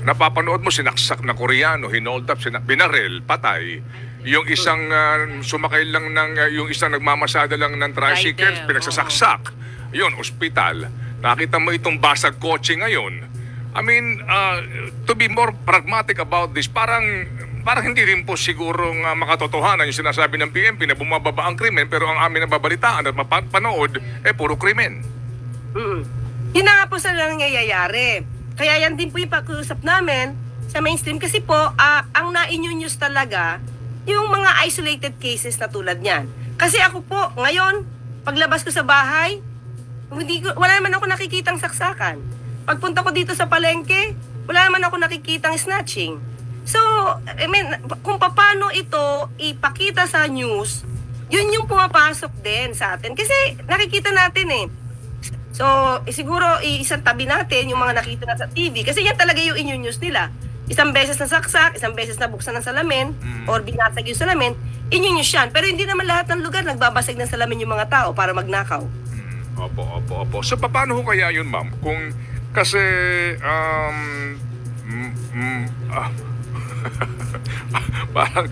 napapanood mo sinaksak na Koreano, hinold up, binarel, patay. Yung isang sumakay lang ng, yung isang nagmamasada lang ng tricycle, Rider, pinagsasaksak. Yun, ospital. Nakita mo itong basag kotse ngayon. I mean, to be more pragmatic about this, parang hindi rin po sigurong makatotohanan yung sinasabi ng PNP na bumababa ang krimen, pero ang amin nababalitaan at mapanood, puro krimen. Yun na nga po sa nangyayari. Kaya yan din po yung pag-uusap namin sa mainstream kasi po, ang na-news talaga yung mga isolated cases na tulad niyan. Kasi ako po, ngayon, paglabas ko sa bahay, wala naman ako nakikitang saksakan. Pagpunta ko dito sa palengke, wala naman ako nakikitang snatching. So, I mean, kung paano ito ipakita sa news, yun yung pumapasok din sa atin. Kasi nakikita natin eh. So, siguro isang tabi natin yung mga nakita na sa TV. Kasi yan talaga yung news nila. Isang beses na saksak, isang beses na buksan ng salamin, or binasag yung salamin, news yan. Pero hindi naman lahat ng lugar nagbabasag ng salamin yung mga tao para magnakaw. Opo. So, paano ho kaya yun, ma'am? Kung, kasi, parang,